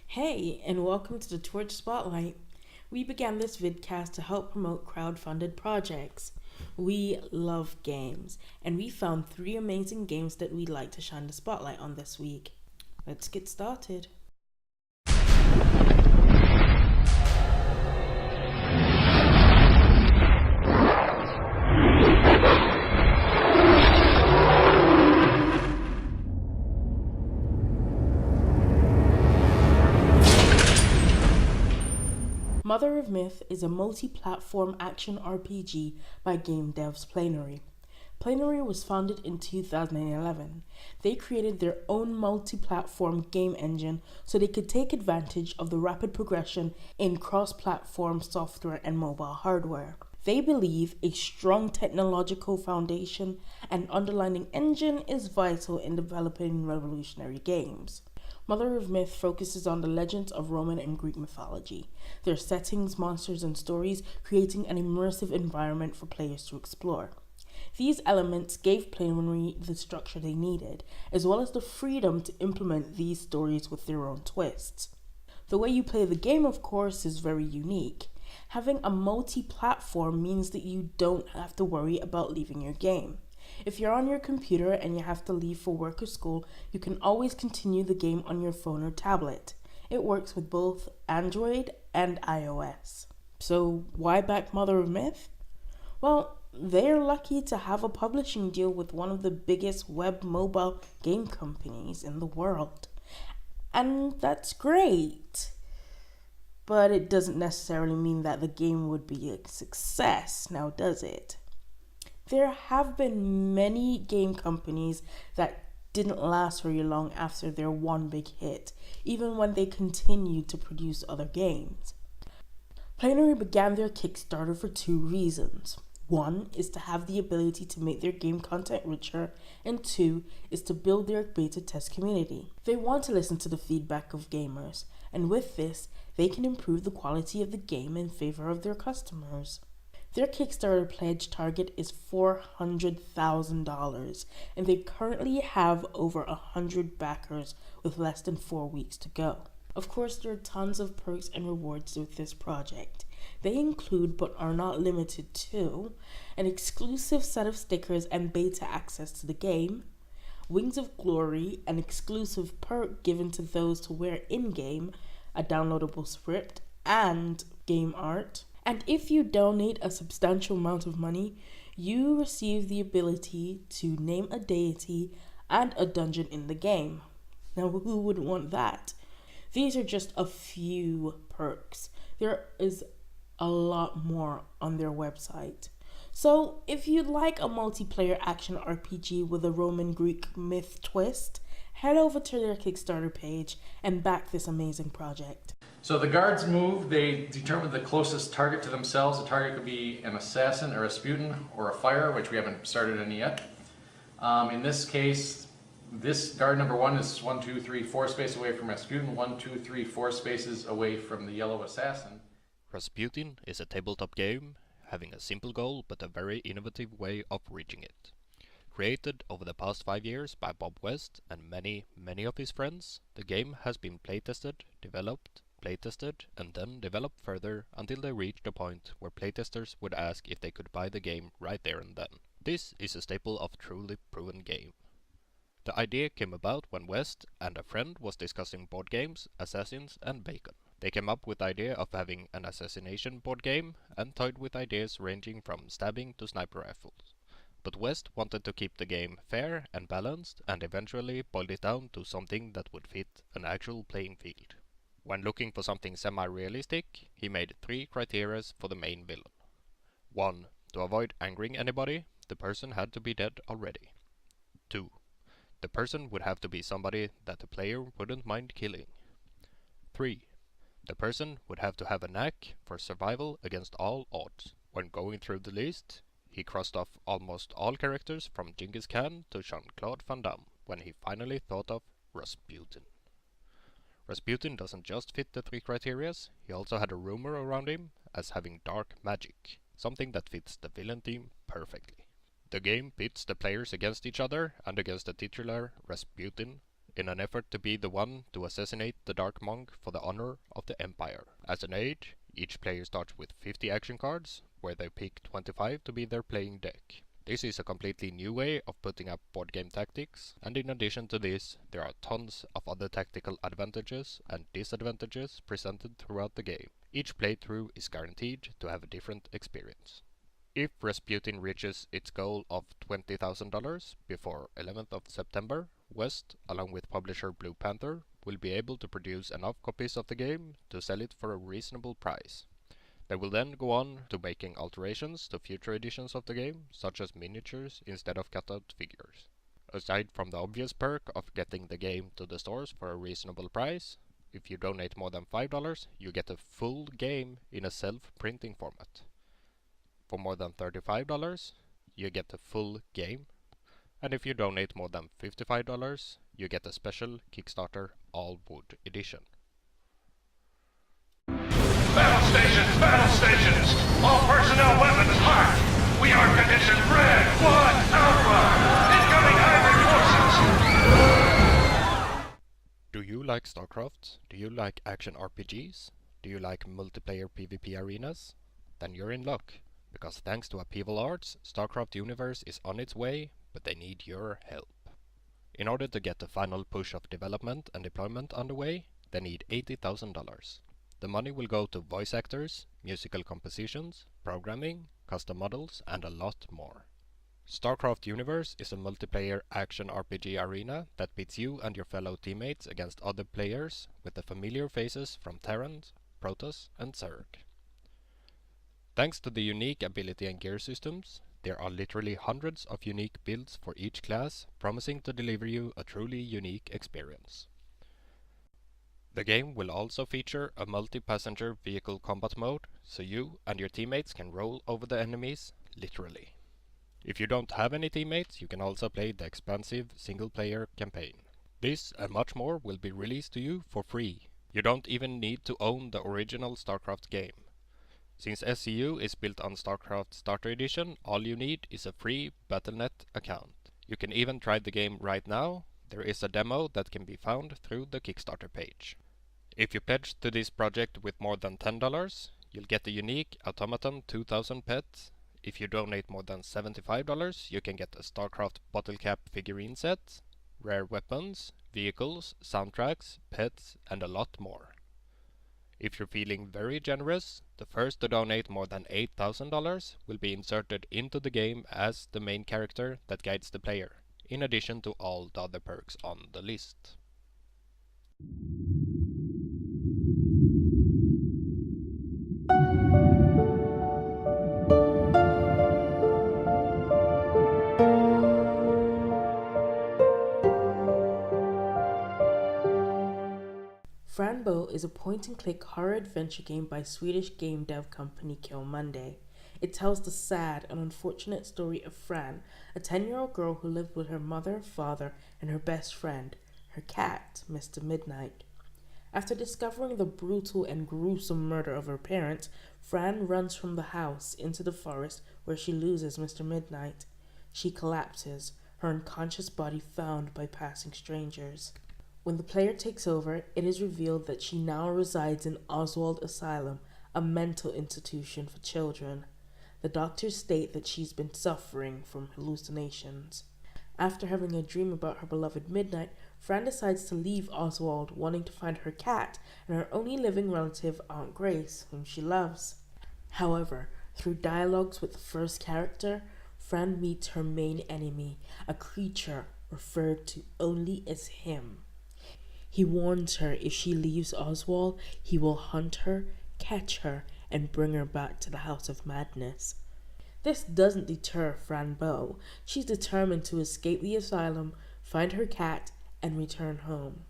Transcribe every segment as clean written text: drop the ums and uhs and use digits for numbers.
Hey, and welcome to the Torch Spotlight. We began this vidcast to help promote crowdfunded projects. We love games, and we found three amazing games that we'd like to shine the spotlight on this week. Let's get started. Mother of Myth is a multi-platform action RPG by game devs Plenary. Plenary was founded in 2011. They created their own multi-platform game engine so they could take advantage of the rapid progression in cross-platform software and mobile hardware. They believe a strong technological foundation and underlying engine is vital in developing revolutionary games. Mother of Myth focuses on the legends of Roman and Greek mythology, their settings, monsters, and stories, creating an immersive environment for players to explore. These elements gave Plenary the structure they needed, as well as the freedom to implement these stories with their own twists. The way you play the game, of course, is very unique. Having a multi-platform means that you don't have to worry about leaving your game. If you're on your computer and you have to leave for work or school, you can always continue the game on your phone or tablet. It works with both Android and iOS. So why back Mother of Myth? Well, they're lucky to have a publishing deal with one of the biggest web mobile game companies in the world. And that's great. But it doesn't necessarily mean that the game would be a success, now does it? There have been many game companies that didn't last very long after their one big hit, even when they continued to produce other games. Plenary began their Kickstarter for two reasons. One is to have the ability to make their game content richer, and two is to build their beta test community. They want to listen to the feedback of gamers, and with this, they can improve the quality of the game in favor of their customers. Their Kickstarter pledge target is $400,000, and they currently have over 100 backers with less than 4 weeks to go. Of course, there are tons of perks and rewards with this project. They include, but are not limited to, an exclusive set of stickers and beta access to the game, Wings of Glory, an exclusive perk given to those to wear in-game, a downloadable script, and game art. And if you donate a substantial amount of money, you receive the ability to name a deity and a dungeon in the game. Now, who would want that? These are just a few perks. There is a lot more on their website. So, if you'd like a multiplayer action RPG with a Roman Greek myth twist, head over to their Kickstarter page and back this amazing project. So the guards move, they determine the closest target to themselves. The target could be an assassin, a Rasputin, or a fire, which we haven't started any yet. In this case, this guard number 1 is 1, 2, 3, 4 spaces away from Rasputin, 1, 2, 3, 4 spaces away from the yellow assassin. Rasputin is a tabletop game having a simple goal but a very innovative way of reaching it. Created over the past 5 years by Bob West and many of his friends, the game has been playtested, developed, playtested, and then developed further until they reached a point where playtesters would ask if they could buy the game right there and then. This is a staple of a truly proven game. The idea came about when West and a friend was discussing board games, assassins, and bacon. They came up with the idea of having an assassination board game and toyed with ideas ranging from stabbing to sniper rifles. But West wanted to keep the game fair and balanced and eventually boiled it down to something that would fit an actual playing field. When looking for something semi-realistic, he made 3 criteria for the main villain. 1. To avoid angering anybody, the person had to be dead already. 2. The person would have to be somebody that the player wouldn't mind killing. 3. The person would have to have a knack for survival against all odds. When going through the list, he crossed off almost all characters from Genghis Khan to Jean-Claude Van Damme when he finally thought of Rasputin. Rasputin doesn't just fit the 3 criteria, he also had a rumor around him as having dark magic, something that fits the villain theme perfectly. The game pits the players against each other and against the titular Rasputin in an effort to be the one to assassinate the Dark Monk for the honor of the Empire. As an aid, each player starts with 50 action cards, where they pick 25 to be their playing deck. This is a completely new way of putting up board game tactics, and in addition to this, there are tons of other tactical advantages and disadvantages presented throughout the game. Each playthrough is guaranteed to have a different experience. If Rasputin reaches its goal of $20,000 before 11th of September, West, along with publisher Blue Panther, will be able to produce enough copies of the game to sell it for a reasonable price. They will then go on to making alterations to future editions of the game, such as miniatures instead of cutout figures. Aside from the obvious perk of getting the game to the stores for a reasonable price, if you donate more than $5, you get a full game in a self-printing format. For more than $35, you get a full game, and if you donate more than $55, you get a special Kickstarter all-wood edition. Battle stations! All personnel weapons hot! We are condition Red 1 Alpha! Incoming Hybrid forces! Do you like StarCraft? Do you like action RPGs? Do you like multiplayer PvP arenas? Then you're in luck, because thanks to Upheaval Arts, StarCraft Universe is on its way, but they need your help. In order to get the final push of development and deployment underway, they need $80,000. The money will go to voice actors, musical compositions, programming, custom models, and a lot more. StarCraft Universe is a multiplayer action RPG arena that pits you and your fellow teammates against other players with the familiar faces from Terran, Protoss, and Zerg. Thanks to the unique ability and gear systems, there are literally hundreds of unique builds for each class, promising to deliver you a truly unique experience. The game will also feature a multi-passenger vehicle combat mode, so you and your teammates can roll over the enemies, literally. If you don't have any teammates, you can also play the expansive single-player campaign. This and much more will be released to you for free. You don't even need to own the original StarCraft game. Since SCU is built on StarCraft Starter Edition, all you need is a free Battle.net account. You can even try the game right now. There is a demo that can be found through the Kickstarter page. If you pledge to this project with more than $10, you'll get a unique Automaton 2000 pet. If you donate more than $75, you can get a StarCraft bottle cap figurine set, rare weapons, vehicles, soundtracks, pets, and a lot more. If you're feeling very generous, the first to donate more than $8,000 will be inserted into the game as the main character that guides the player, in addition to all the other perks on the list. Fran Bo is a point-and-click horror adventure game by Swedish game dev company Kill Monday. It tells the sad and unfortunate story of Fran, a 10-year-old girl who lived with her mother, father, and her best friend, her cat, Mr. Midnight. After discovering the brutal and gruesome murder of her parents, Fran runs from the house into the forest where she loses Mr. Midnight. She collapses, her unconscious body found by passing strangers. When the player takes over, it is revealed that she now resides in Oswald Asylum, a mental institution for children. The doctors state that she's been suffering from hallucinations. After having a dream about her beloved Midnight, Fran decides to leave Oswald, wanting to find her cat and her only living relative, Aunt Grace, whom she loves. However, through dialogues with the first character, Fran meets her main enemy, a creature referred to only as him. He warns her if she leaves Oswald, he will hunt her, catch her, and bring her back to the House of Madness. This doesn't deter Fran Bo. She's determined to escape the asylum, find her cat, and return home.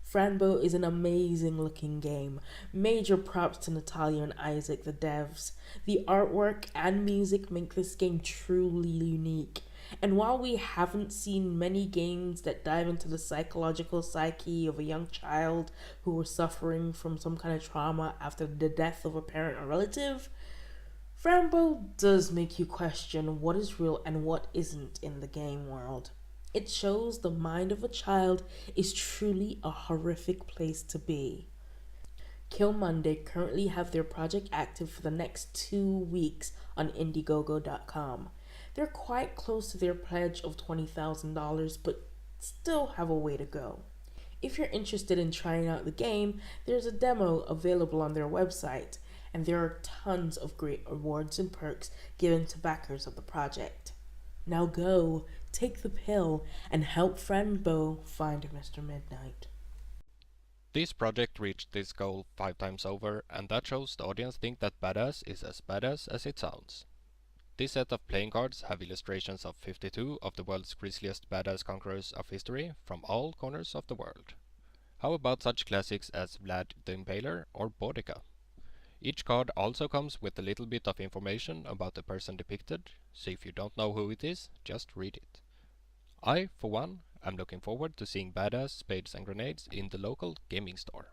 Fran Bo is an amazing looking game. Major props to Natalia and Isaac, the devs. The artwork and music make this game truly unique. And while we haven't seen many games that dive into the psychological psyche of a young child who was suffering from some kind of trauma after the death of a parent or relative, Fran Bo does make you question what is real and what isn't in the game world. It shows the mind of a child is truly a horrific place to be. Kill Monday currently have their project active for the next 2 weeks on Indiegogo.com. They're quite close to their pledge of $20,000, but still have a way to go. If you're interested in trying out the game, there's a demo available on their website, and there are tons of great awards and perks given to backers of the project. Now go, take the pill, and help Fran Bo find Mr. Midnight. This project reached this goal 5 times over, and that shows the audience think that badass is as badass as it sounds. This set of playing cards have illustrations of 52 of the world's grisliest badass conquerors of history from all corners of the world. How about such classics as Vlad the Impaler or Boudica? Each card also comes with a little bit of information about the person depicted, so if you don't know who it is, just read it. I, for one, am looking forward to seeing badass spades and grenades in the local gaming store.